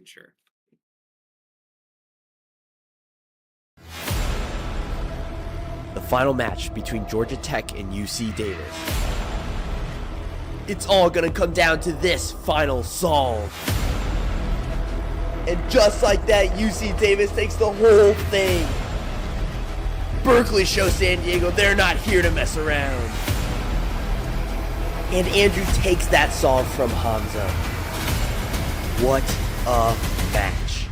future. The final match between Georgia Tech and UC Davis. It's all gonna come down to this final solve. And just like that, UC Davis takes the whole thing. Berkeley shows San Diego they're not here to mess around. And Andrew takes that solve from Hamza. What a match.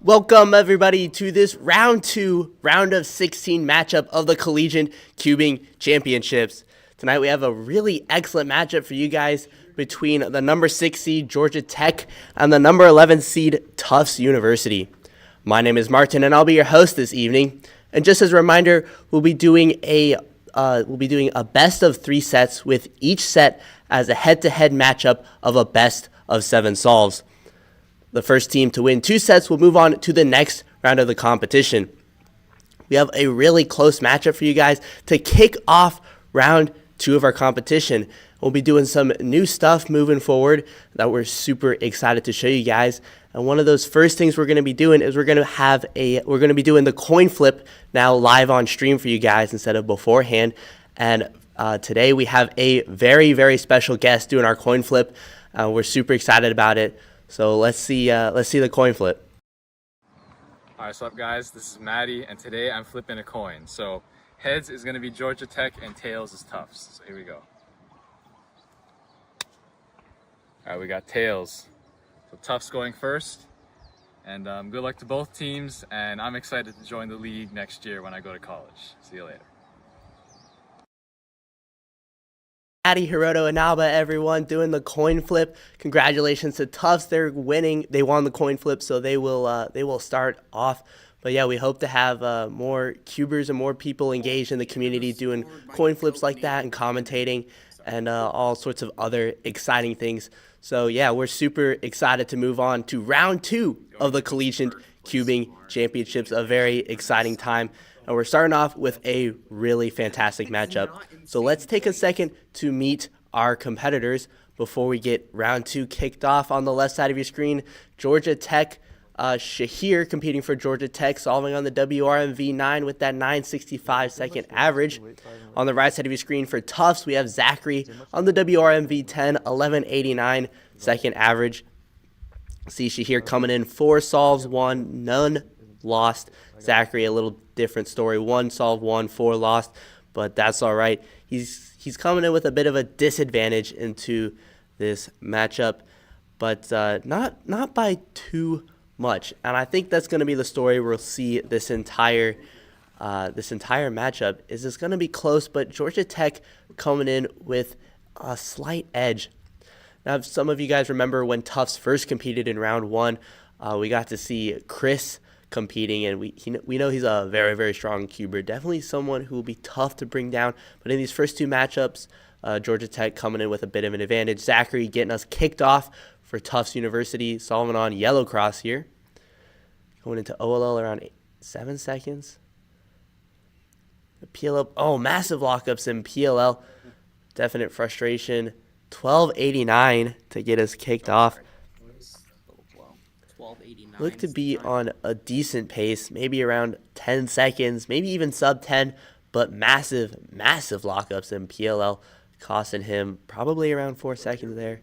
Welcome everybody to this round of 16 matchup of the Collegiate Cubing Championships. Tonight we have a really excellent matchup for you guys between the number 6 seed Georgia Tech and the number 11 seed Tufts University. My name is Martin and I'll be your host this evening. And just as a reminder, we'll be doing a best of 3 sets with each set as a head-to-head matchup of a best of 7 solves. The first team to win 2 sets will move on to the next round of the competition. We have a really close matchup for you guys to kick off round 2 of our competition. We'll be doing some new stuff moving forward that we're super excited to show you guys. And one of those first things we're going to be doing is we're going to be doing the coin flip now live on stream for you guys instead of beforehand. And today we have a very, very special guest doing our coin flip. We're super excited about it. So let's see the coin flip. All right, what's up guys? This is Maddie, and today I'm flipping a coin. So heads is going to be Georgia Tech and tails is Tufts. So here we go. All right, we got tails. So Tufts going first, and good luck to both teams, and I'm excited to join the league next year when I go to college. See you later. Maddie, Hiroto, and Alba, everyone, doing the coin flip. Congratulations to Tufts. They're winning. They won the coin flip, so they will start off. But yeah, we hope to have more cubers and more people engaged in the community doing coin flips like that and commentating and all sorts of other exciting things. So yeah, we're super excited to move on to round 2 of the Collegiate Cubing Championships. A very exciting time. And we're starting off with a really fantastic matchup. So let's take a second to meet our competitors before we get round 2 kicked off. On the left side of your screen, Georgia Tech, Shahir competing for Georgia Tech, solving on the WRMV 9 with that 965 second average. On the right side of your screen for Tufts, we have Zachary on the WRMV 10, 1189 second average. See Shahir coming in 4 solves, 1, none lost. Zachary, a little different story, 1 solve, 1, 4 lost, but that's all right. He's coming in with a bit of a disadvantage into this matchup, but not by too much. And I think that's going to be the story we'll see this entire matchup. Is it's going to be close, but Georgia Tech coming in with a slight edge. Now, if some of you guys remember when Tufts first competed in round 1, we got to see Chris competing, and we know he's a very, very strong cuber. Definitely someone who will be tough to bring down. But in these first 2 matchups, Georgia Tech coming in with a bit of an advantage. Zachary getting us kicked off for Tufts University, solving on yellow cross here. Going into OLL around 7 seconds. The PLL, oh, massive lockups in PLL. Definite frustration. 1289 to get us kicked off. Look to be on a decent pace, maybe around 10 seconds, maybe even sub 10, but massive lockups in PLL, costing him probably around 4 seconds there.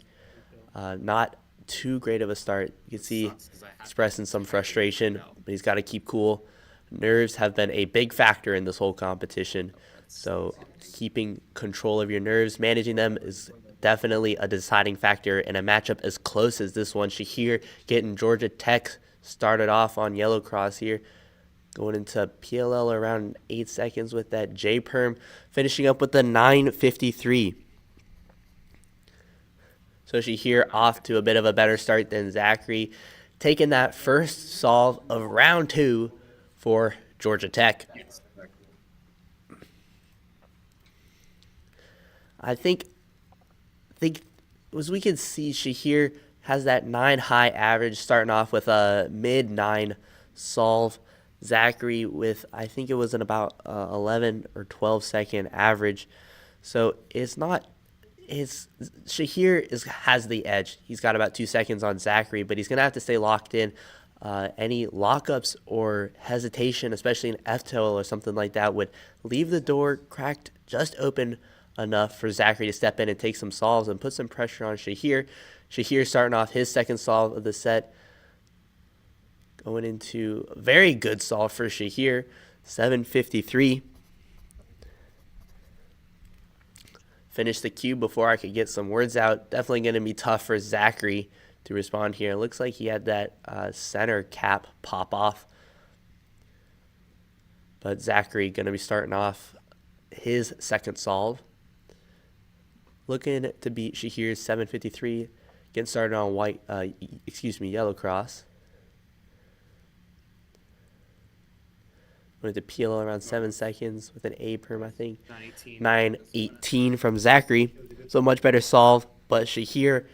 Not too great of a start. You can see expressing some frustration, but he's got to keep cool. Nerves have been a big factor in this whole competition, so keeping control of your nerves, managing them is definitely a deciding factor in a matchup as close as this one. Shahir getting Georgia Tech started off on yellow cross here, going into PLL around 8 seconds with that J-perm, finishing up with the 953. So Shahir off to a bit of a better start than Zachary, taking that first solve of round 2 for Georgia Tech. I think as we can see, Shahir has that 9 high average, starting off with a mid 9 solve. Zachary with, I think it was an about 11 or 12-second average. So it's not, Shahir has the edge. He's got about 2 seconds on Zachary, but he's going to have to stay locked in. Any lockups or hesitation, especially an F-toe or something like that, would leave the door cracked just open enough for Zachary to step in and take some solves and put some pressure on Shahir. Shahir starting off his second solve of the set. Going into a very good solve for Shahir, 753. Finished the cube before I could get some words out. Definitely going to be tough for Zachary to respond here. It looks like he had that center cap pop off. But Zachary going to be starting off his second solve. Looking to beat Shahir's 753. Getting started on yellow cross. Wanted to peel around 7 seconds with an A perm, I think. 9:18 from Zachary. So much better solve, but Shahir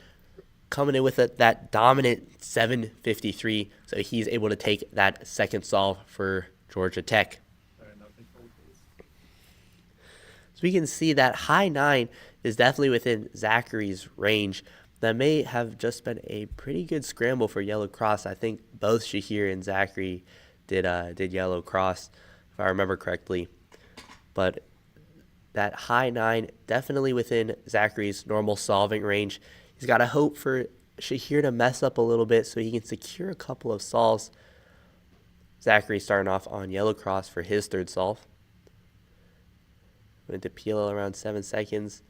coming in with that dominant 753. So he's able to take that second solve for Georgia Tech. So we can see that high 9 is definitely within Zachary's range. That may have just been a pretty good scramble for yellow cross. I think both Shahir and Zachary did yellow cross, if I remember correctly. But that high 9 definitely within Zachary's normal solving range. He's got to hope for Shahir to mess up a little bit so he can secure a couple of solves. Zachary starting off on yellow cross for his third solve. Went to peel around 7 seconds.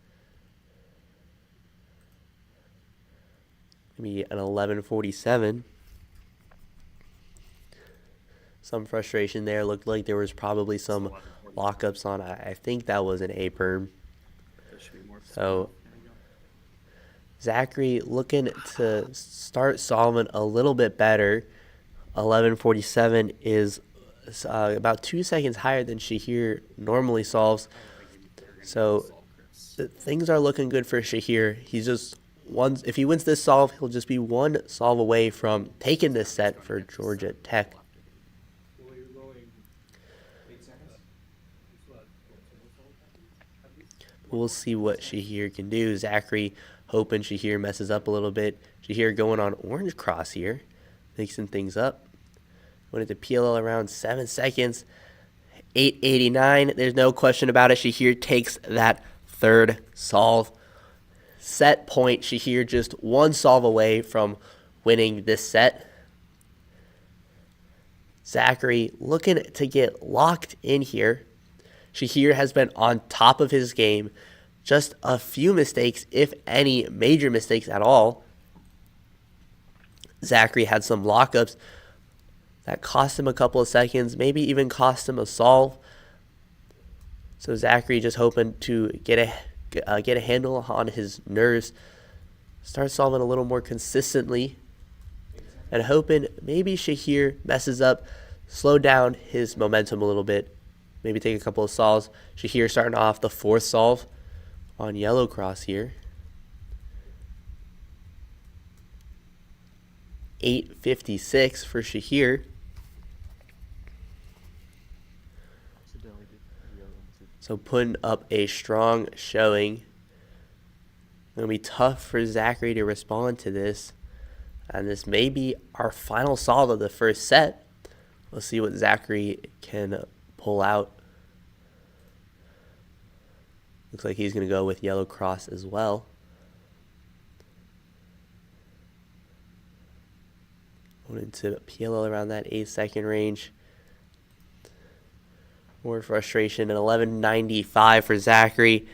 Maybe an 11:47. Some frustration there. Looked like there was probably some lockups on. I think that was an A perm. So Zachary looking to start solving a little bit better. 11:47 is about 2 seconds higher than Shahir normally solves. So things are looking good for Shahir. He's just if he wins this solve, he'll just be one solve away from taking this set for Georgia Tech. We'll see what Shahir can do. Zachary hoping Shahir messes up a little bit. Shahir going on orange cross here, mixing things up. Wanted to peel around 7 seconds. 8:89. There's no question about it. Shahir takes that third solve. Set point. Shahir just one solve away from winning this set. Zachary looking to get locked in here. Shahir has been on top of his game. Just a few mistakes, if any major mistakes at all. Zachary had some lockups that cost him a couple of seconds, maybe even cost him a solve. So Zachary just hoping to get a handle on his nerves, start solving a little more consistently, and hoping maybe Shahir messes up, slow down his momentum a little bit, maybe take a couple of solves. Shahir starting off the fourth solve on yellow cross here. 8:56 for Shahir. So putting up a strong showing. Going to be tough for Zachary to respond to this. And this may be our final solve of the first set. We'll see what Zachary can pull out. Looks like he's going to go with yellow cross as well. Wanted to peel around that 8-second range. More frustration. An 11:95 for Zachary.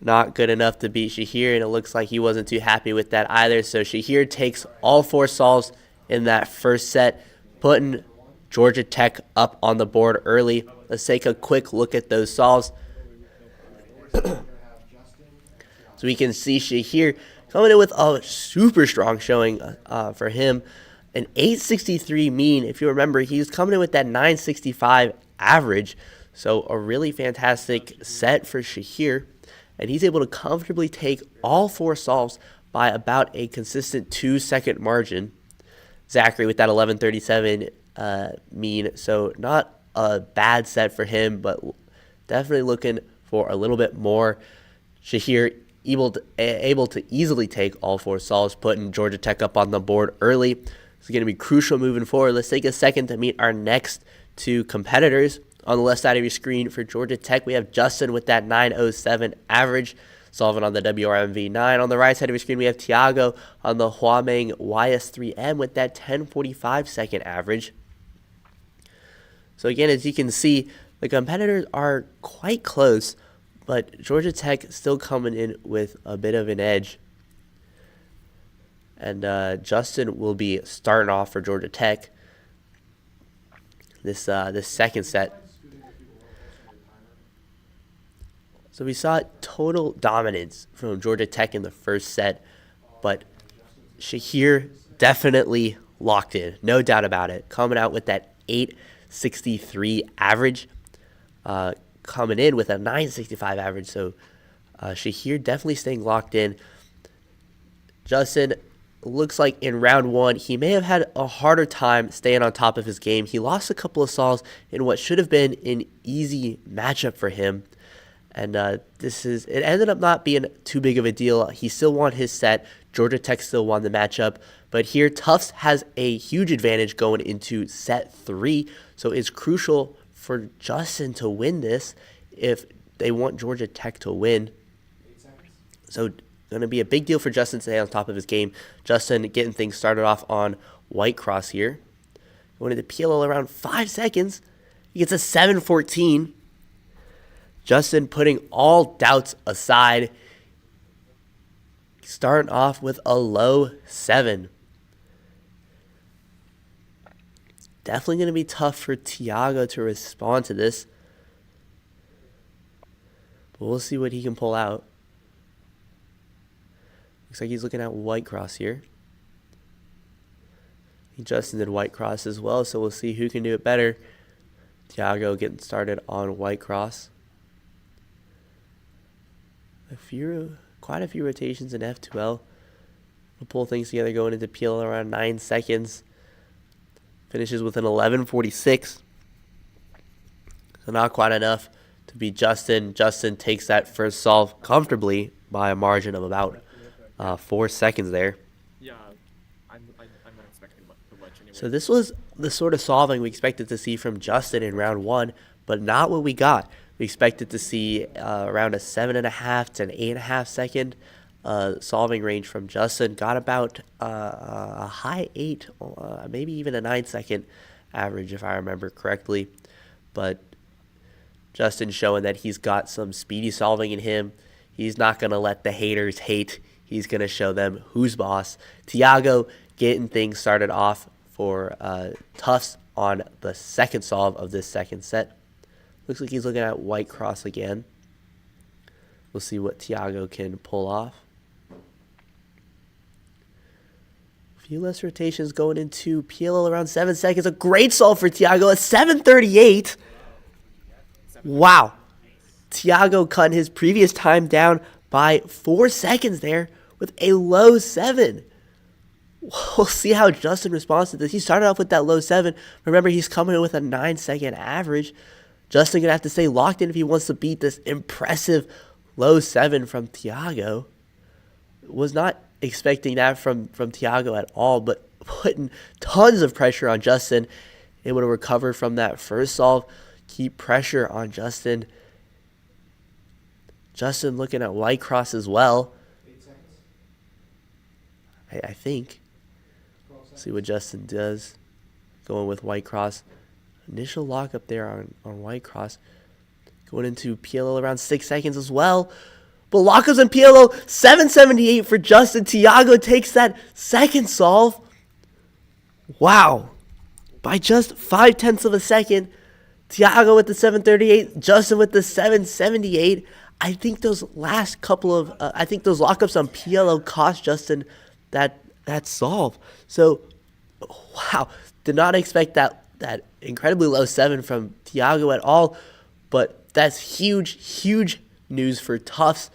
Not good enough to beat Shahir, and it looks like he wasn't too happy with that either. So Shahir takes all 4 solves in that first set, putting Georgia Tech up on the board early. Let's take a quick look at those solves. So we can see Shahir coming in with a super strong showing for him. An 863 mean. If you remember, he was coming in with that 965 average. So a really fantastic set for Shahir. And he's able to comfortably take all 4 solves by about a consistent 2-second margin. Zachary with that 11:37 mean. So not a bad set for him, but definitely looking for a little bit more. Shahir able to easily take all 4 solves, putting Georgia Tech up on the board early. It's going to be crucial moving forward. Let's take a second to meet our next 2 competitors. On the left side of your screen for Georgia Tech, we have Justin with that 907 average, solving on the WRMV9. On the right side of your screen, we have Thiago on the Huameng YS3M with that 1045 second average. So again, as you can see, the competitors are quite close, but Georgia Tech still coming in with a bit of an edge. And Justin will be starting off for Georgia Tech this second set. So we saw total dominance from Georgia Tech in the first set, but Shahir definitely locked in, no doubt about it, coming out with that 863 average, coming in with a 965 average. So Shahir definitely staying locked in. Justin looks like in round 1, he may have had a harder time staying on top of his game. He lost a couple of solves in what should have been an easy matchup for him. And it ended up not being too big of a deal. He still won his set. Georgia Tech still won the matchup. But here, Tufts has a huge advantage going into set 3. So it's crucial for Justin to win this if they want Georgia Tech to win. So going to be a big deal for Justin to stay on top of his game. Justin getting things started off on white cross here. Going into PLL around 5 seconds. He gets a 714. Justin putting all doubts aside, starting off with a low 7. Definitely going to be tough for Thiago to respond to this, but we'll see what he can pull out. Looks like he's looking at white cross here. Justin did white cross as well, so we'll see who can do it better. Thiago getting started on white cross. Quite a few rotations in F2L. We'll pull things together going into PL around 9 seconds. Finishes with an 11:46. So not quite enough to beat Justin. Justin takes that first solve comfortably by a margin of about 4 seconds there. Yeah, I'm not expecting much anyway. So this was the sort of solving we expected to see from Justin in round 1, but not what we got. We expected to see around a 7.5 to an 8.5 second solving range from Justin. Got about a high 8, maybe even a 9 second average if I remember correctly. But Justin showing that he's got some speedy solving in him. He's not going to let the haters hate. He's going to show them who's boss. Thiago getting things started off for Tufts on the second solve of this second set. Looks like he's looking at white cross again. We'll see what Thiago can pull off. A few less rotations going into PLL around 7 seconds. A great solve for Thiago at 7:38. Wow. Thiago cut his previous time down by 4 seconds there with a low 7. We'll see how Justin responds to this. He started off with that low 7. Remember, he's coming in with a 9 second average. Justin going to have to stay locked in if he wants to beat this impressive low 7 from Thiago. Was not expecting that from Thiago at all, but putting tons of pressure on Justin. Able to recover from that first solve. Keep pressure on Justin. Justin looking at white cross as well. 8 seconds. I think. See what Justin does. Going with white cross. Initial lockup there on white cross. Going into PLO around 6 seconds as well. But lockups in PLO, 778 for Justin. Thiago takes that second solve. Wow. By just 0.5 of a second. Thiago with the 738. Justin with the 778. I think those last couple of, those lockups on PLO cost Justin that solve. So, wow. Did not expect that incredibly low 7 from Thiago at all, but that's huge news for Tufts.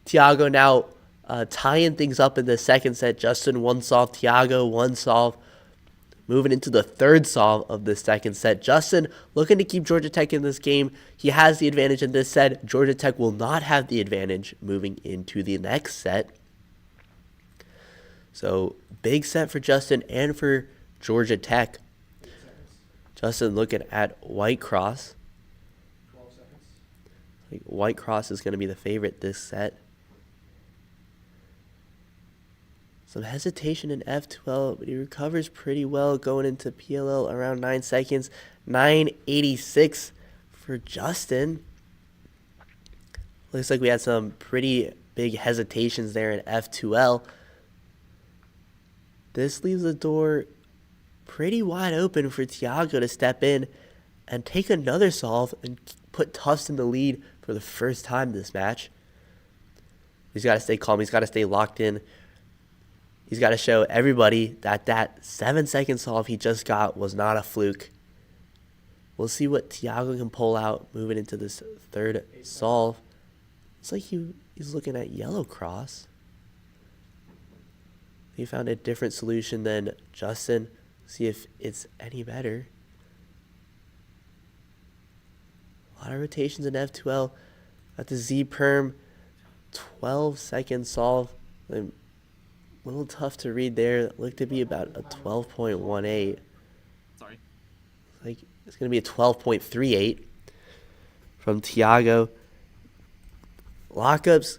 Thiago now tying things up in the second set. Justin one solve, Thiago one solve. Moving into the third solve of the second set. Justin looking to keep Georgia Tech in this game. He has the advantage in this set. Georgia Tech will not have the advantage moving into the next set. So big set for Justin and for Georgia Tech. Justin looking at White Cross. 12 seconds. I think White Cross is going to be the favorite this set. Some hesitation in F12, but he recovers pretty well going into PLL around 9 seconds. 9.86 for Justin. Looks like we had some pretty big hesitations there in F2L. This leaves the door pretty wide open for Thiago to step in and take another solve and put Tufts in the lead for the first time this match. He's got to stay calm. He's got to stay locked in. He's got to show everybody that that 7-second solve he just got was not a fluke. We'll see what Thiago can pull out moving into this third solve. It's like he's looking at yellow cross. He found a different solution than Justin. See if it's any better. A lot of rotations in F2L. Got the Z perm. 12-second solve. A little tough to read there. It looked to be about a 12.18. Sorry. Like it's going to be a 12.38 from Thiago. Lockups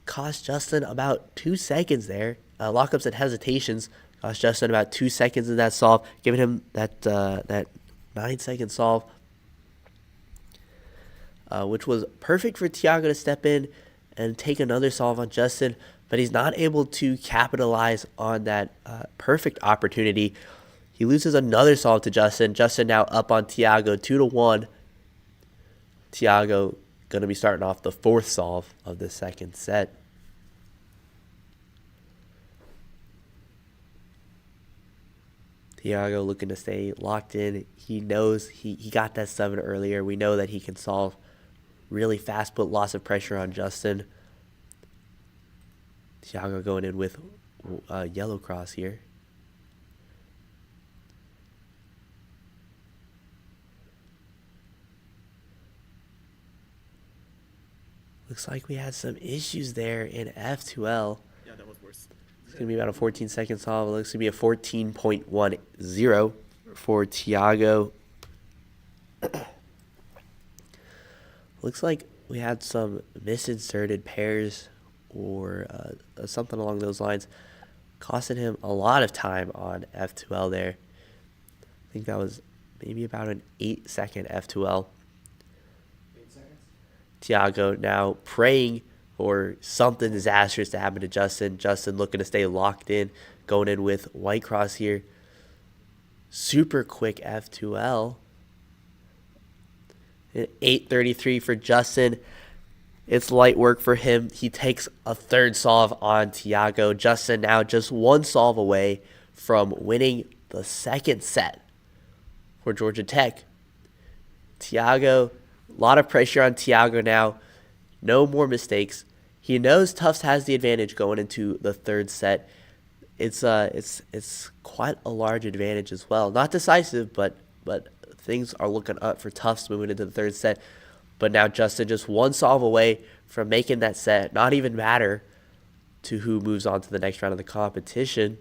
cost Justin about 2 seconds there. Lockups and hesitations cost Justin about 2 seconds in that solve, giving him that 9-second solve, which was perfect for Thiago to step in and take another solve on Justin, but he's not able to capitalize on that perfect opportunity. He loses another solve to Justin. Justin now up on Thiago 2-1. Thiago going to be starting off the fourth solve of the second set. Thiago looking to stay locked in. He knows he got that 7 earlier. We know that he can solve really fast, put lots of pressure on Justin. Thiago going in with yellow cross here. Looks like we had some issues there in F2L. Yeah, that was worse. It's going to be about a 14-second solve. It looks to be a 14.10 for Thiago. Looks like we had some misinserted pairs or something along those lines, costing him a lot of time on F2L there. I think that was maybe about an 8-second F2L. 8 seconds. Thiago now praying for something disastrous to happen to Justin. Justin looking to stay locked in, going in with white cross here. Super quick F2L. 8.33 for Justin. It's light work for him. He takes a third solve on Thiago. Justin now just one solve away from winning the second set for Georgia Tech. Thiago, a lot of pressure on Thiago now. No more mistakes. He knows Tufts has the advantage going into the third set. It's quite a large advantage as well. Not decisive, but things are looking up for Tufts moving into the third set. But now Justin just one solve away from making that set not even matter to who moves on to the next round of the competition.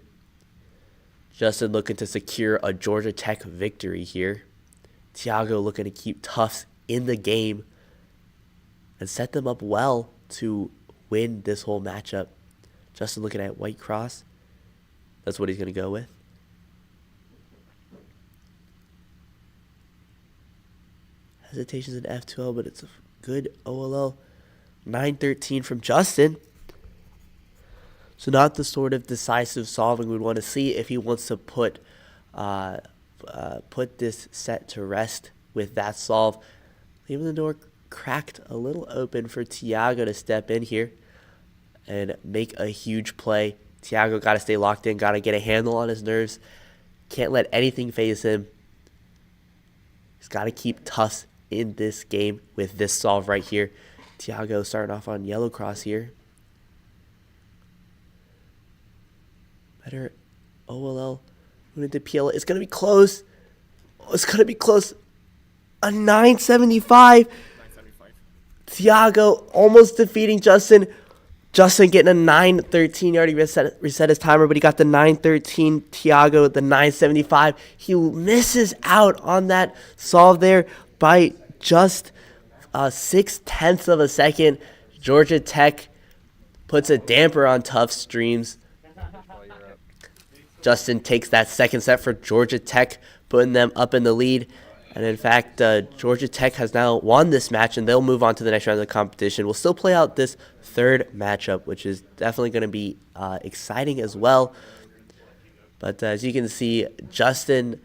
Justin looking to secure a Georgia Tech victory here. Thiago looking to keep Tufts in the game and set them up well to win this whole matchup. Justin looking at white cross. That's what he's going to go with. Hesitations in F2L, but it's a good OLL. 9.13 from Justin. So not the sort of decisive solving we'd want to see if he wants to put this set to rest with that solve. Leaving the door cracked a little open for Thiago to step in here and make a huge play. Thiago got to stay locked in, got to get a handle on his nerves. Can't let anything phase him. He's got to keep Tufts in this game with this solve right here. Thiago starting off on yellow cross here. Better OLL. Moving to PL. It's going to be close. Oh, it's going to be close. A 975. 975. Thiago almost defeating Justin. Justin getting a 913. He already reset his timer, but he got the 913. Thiago, the 975. He misses out on that solve there by just 0.6 of a second. Georgia Tech puts a damper on Tufts' dreams. Justin takes that second set for Georgia Tech, putting them up in the lead. And in fact, Georgia Tech has now won this match, and they'll move on to the next round of the competition. We'll still play out this third matchup, which is definitely going to be exciting as well. But as you can see, Justin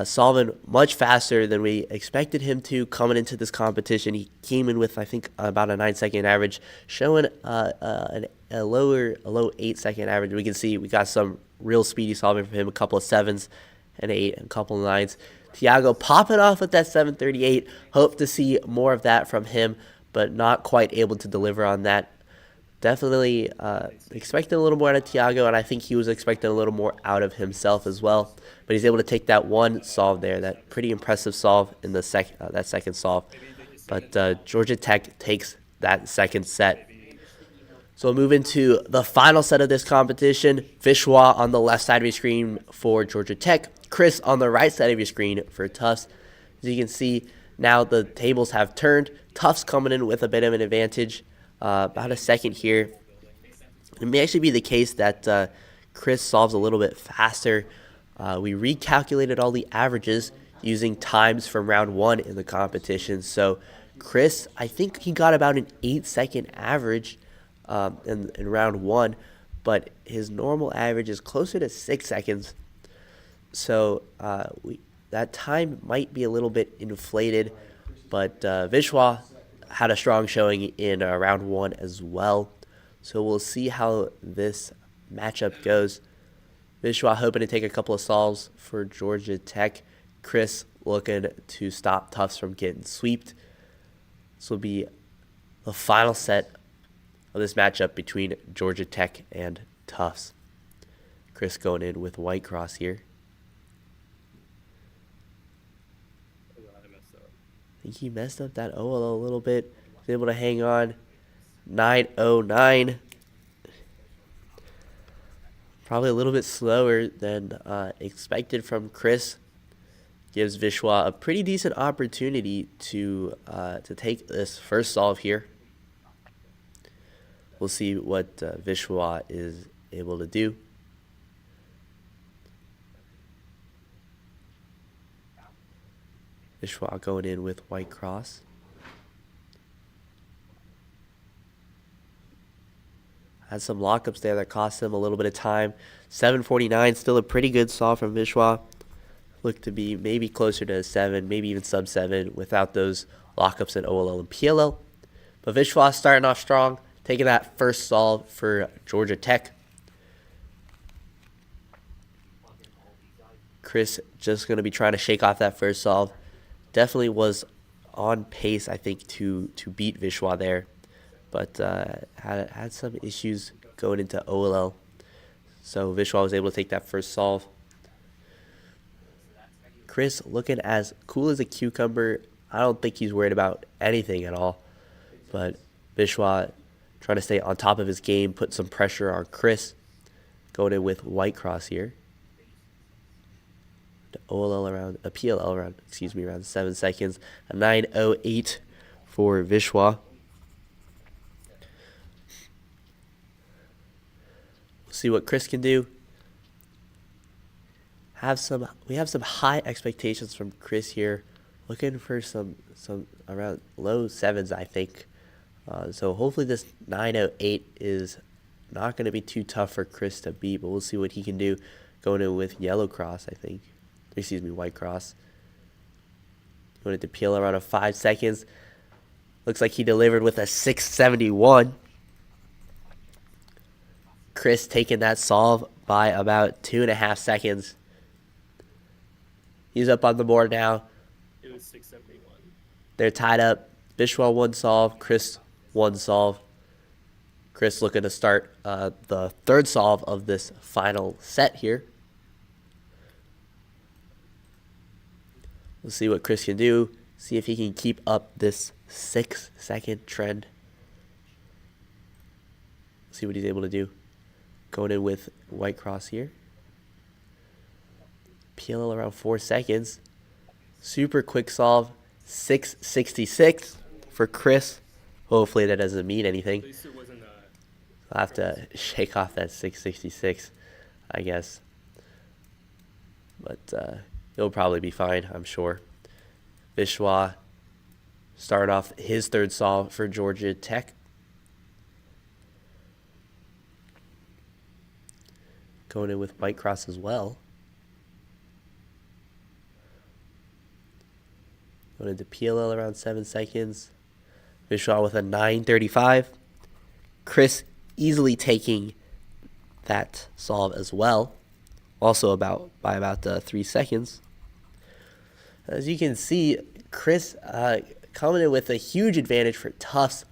solving much faster than we expected him to coming into this competition. He came in with, I think, about a 9-second average, showing a low 8-second average. We can see we got some real speedy solving from him, a couple of 7s and 8 and a couple of 9s. Thiago popping off with that 738. Hope to see more of that from him, but not quite able to deliver on that. Definitely expecting a little more out of Thiago, and I think he was expecting a little more out of himself as well. But he's able to take that one solve there, that pretty impressive solve in the second solve. But Georgia Tech takes that second set. So we'll move into the final set of this competition. Vishwa on the left side of your screen for Georgia Tech. Chris on the right side of your screen for Tufts. As you can see, now the tables have turned. Tufts coming in with a bit of an advantage. About a second here. It may actually be the case that Chris solves a little bit faster. We recalculated all the averages using times from round 1 in the competition. So Chris, I think he got about an 8-second average in round 1, but his normal average is closer to 6 seconds. So that time might be a little bit inflated, but Vishwa had a strong showing in round 1 as well. So we'll see how this matchup goes. Vishwa hoping to take a couple of solves for Georgia Tech. Chris looking to stop Tufts from getting sweeped. This will be the final set of this matchup between Georgia Tech and Tufts. Chris going in with white cross here. I think he messed up that OLO a little bit. Was able to hang on. 909. Probably a little bit slower than expected from Chris. Gives Vishwa a pretty decent opportunity to take this first solve here. We'll see what Vishwa is able to do. Vishwa going in with white cross. Had some lockups there that cost him a little bit of time. 749, still a pretty good solve from Vishwa. Looked to be maybe closer to a 7, maybe even sub 7 without those lockups in OLL and PLL. But Vishwa starting off strong, taking that first solve for Georgia Tech. Chris just going to be trying to shake off that first solve. Definitely was on pace, I think, to beat Vishwa there. But had some issues going into OLL. So Vishwa was able to take that first solve. Chris looking as cool as a cucumber. I don't think he's worried about anything at all. But Vishwa trying to stay on top of his game, put some pressure on Chris. Going in with white cross here. The OLL around, a PLL around, around 7 seconds. A 908 for Vishwa. We'll see what Chris can do. We have some high expectations from Chris here. Looking for some around low 7s, I think. So hopefully this 908 is not going to be too tough for Chris to beat, but we'll see what he can do. Going in with yellow cross, I think. White cross. Going into peel around a 5 seconds. Looks like he delivered with a 671. Chris taking that solve by about 2.5 seconds. He's up on the board now. It was 671. They're tied up. Vishwa 1 solve, Chris 1 solve. Chris looking to start the third solve of this final set here. We'll see what Chris can do. See if he can keep up this 6-second trend. See what he's able to do. Going in with white cross here. PLL around 4 seconds. Super quick solve. 6.66 for Chris. Hopefully that doesn't mean anything. I'll have to shake off that 6.66, I guess. But it'll probably be fine, I'm sure. Vishwa starting off his third solve for Georgia Tech. Going in with white cross as well. Going into PLL around 7 seconds. Vishwa with a 9.35. Chris easily taking that solve as well. Also by about 3 seconds. As you can see, Chris coming in with a huge advantage for Tufts.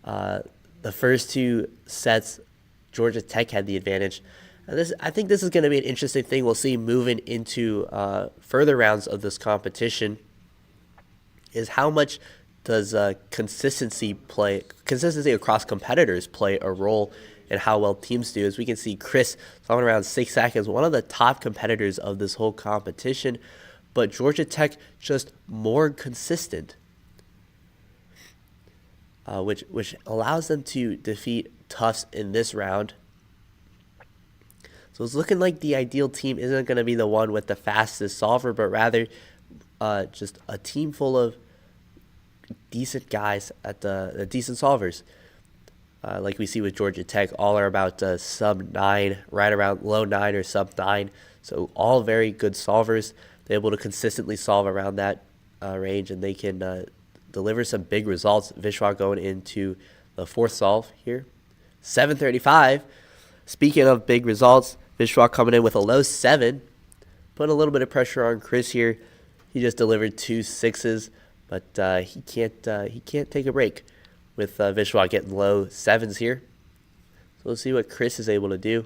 The first 2 sets, Georgia Tech had the advantage. I think this is going to be an interesting thing we'll see moving into further rounds of this competition, is how much does consistency across competitors play a role in how well teams do. As we can see, Chris solving around 6 seconds, one of the top competitors of this whole competition, but Georgia Tech just more consistent, which allows them to defeat Tufts in this round. So it's looking like the ideal team isn't going to be the one with the fastest solver, but rather just a team full of decent guys at the decent solvers. Like we see with Georgia Tech, all are about sub 9, right around low 9 or sub 9. So all very good solvers. They're able to consistently solve around that range, and they can deliver some big results. Vishwa going into the fourth solve here. 7.35. Speaking of big results, Vishwa coming in with a low 7. Putting a little bit of pressure on Chris here. He just delivered 2 6s, but he can't take a break with Vishwa getting low 7s here. So let's see what Chris is able to do.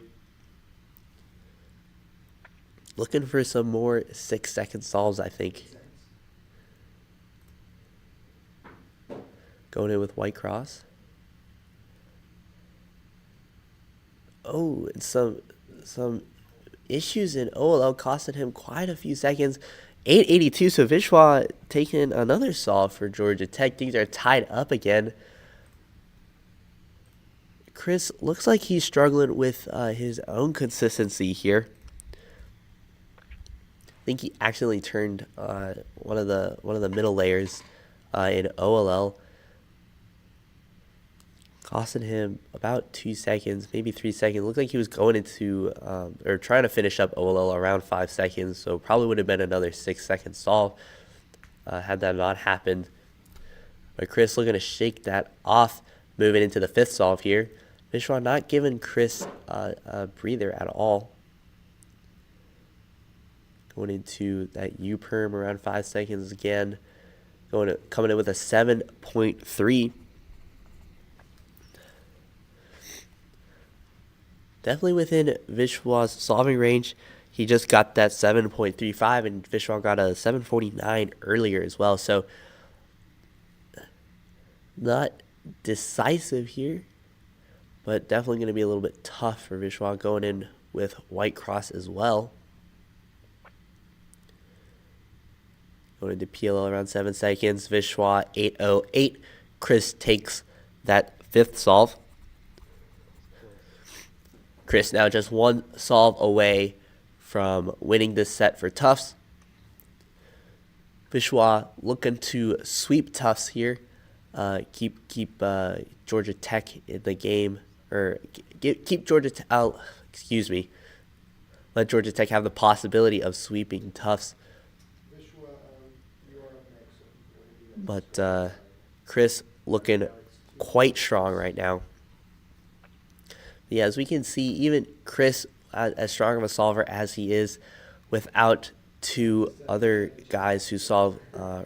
Looking for some more 6-second solves, I think. Going in with white cross. Oh, and some issues in OLL costing him quite a few seconds. 8.82, so Vishwa taking another solve for Georgia Tech. Things are tied up again. Chris looks like he's struggling with his own consistency here. I think he accidentally turned one of the middle layers in OLL, costing him about 2 seconds, maybe 3 seconds. Looked like he was going into or trying to finish up OLL around 5 seconds, so probably would have been another 6-second solve had that not happened. But Chris looking to shake that off, moving into the fifth solve here. Vishwa not giving Chris a breather at all. Going into that U-perm around 5 seconds again. Coming in with a 7.3. Definitely within Vishwa's solving range. He just got that 7.35, and Vishwa got a 7.49 earlier as well. So not decisive here, but definitely going to be a little bit tough for Vishwa going in with white cross as well. Going into PLL around 7 seconds. Vishwa 8.08. Chris takes that fifth solve. Chris now just one solve away from winning this set for Tufts. Vishwa looking to sweep Tufts here. Keep Georgia Tech in the game, or keep Georgia Tech out. Excuse me. Let Georgia Tech have the possibility of sweeping Tufts. But Chris looking quite strong right now. Yeah, as we can see, even Chris, as strong of a solver as he is, without two other guys who solve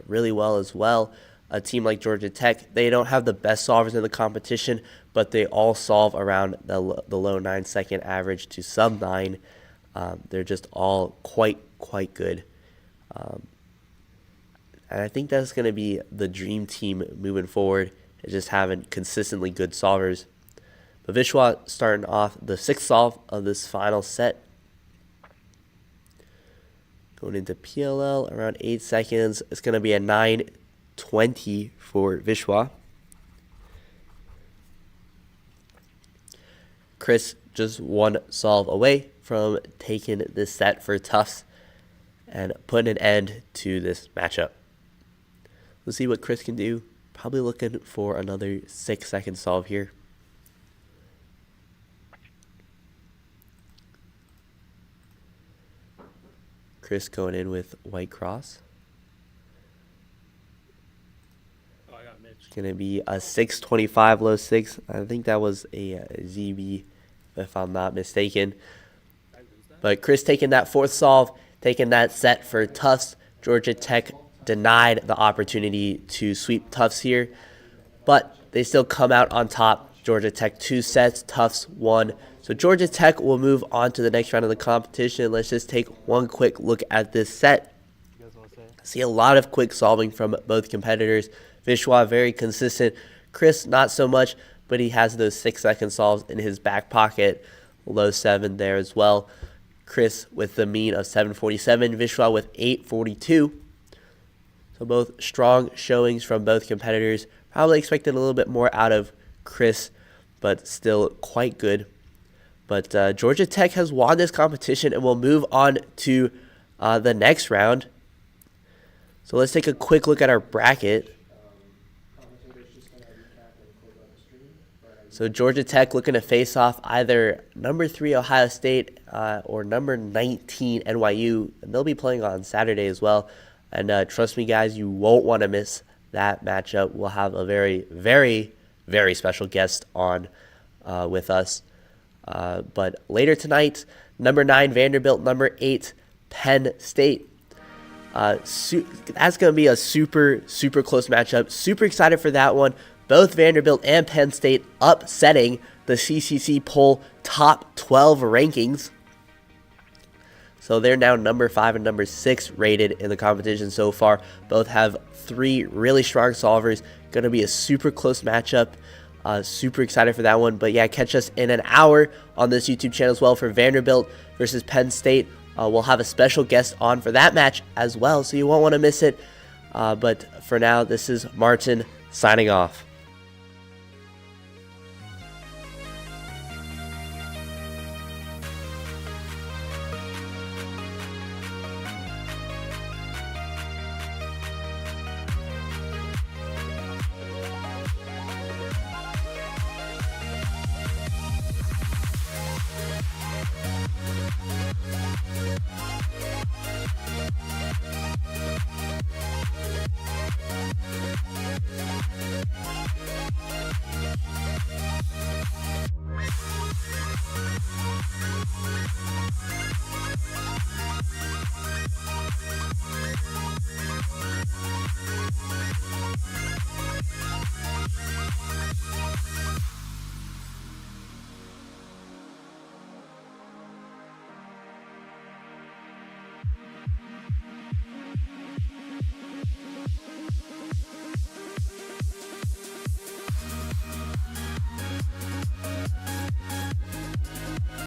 really well as well, a team like Georgia Tech, they don't have the best solvers in the competition, but they all solve around the low 9-second average to sub 9. They're just all quite good. And I think that's going to be the dream team moving forward, is just having consistently good solvers. But Vishwa starting off the 6th solve of this final set. Going into PLL around 8 seconds. It's going to be a 9:20 for Vishwa. Chris just one solve away from taking this set for Tufts and putting an end to this matchup. Let's see what Chris can do. Probably looking for another 6-second solve here. Chris going in with white cross. Oh, I got Mitch. Going to be a 6:25 low 6. I think that was a ZB, if I'm not mistaken. I lose that. But Chris taking that 4th solve, taking that set for Tufts. Georgia Tech denied the opportunity to sweep Tufts here, but they still come out on top. Georgia Tech 2 sets, Tufts 1. So Georgia Tech will move on to the next round of the competition. Let's just take one quick look at this set. See a lot of quick solving from both competitors. Vishwa very consistent. Chris not so much, but he has those 6-second solves in his back pocket. Low 7 there as well. Chris with the mean of 7:47, Vishwa with 8:42. So both strong showings from both competitors. Probably expected a little bit more out of Chris, but still quite good. But Georgia Tech has won this competition and will move on to the next round. So let's take a quick look at our bracket. So Georgia Tech looking to face off either number 3 Ohio State or number 19 NYU. And they'll be playing on Saturday as well. And trust me, guys, you won't want to miss that matchup. We'll have a very special guest on with us. But later tonight, number 9 Vanderbilt, number 8 Penn State. That's going to be a super close matchup. Super excited for that one. Both Vanderbilt and Penn State upsetting the CCC poll top 12 rankings. So they're now number 5 and number 6 rated in the competition so far. Both have 3 really strong solvers. Going to be a super close matchup. Super excited for that one. But yeah, catch us in an hour on this YouTube channel as well for Vanderbilt versus Penn State. We'll have a special guest on for that match as well, so you won't want to miss it. But for now, this is Martin signing off.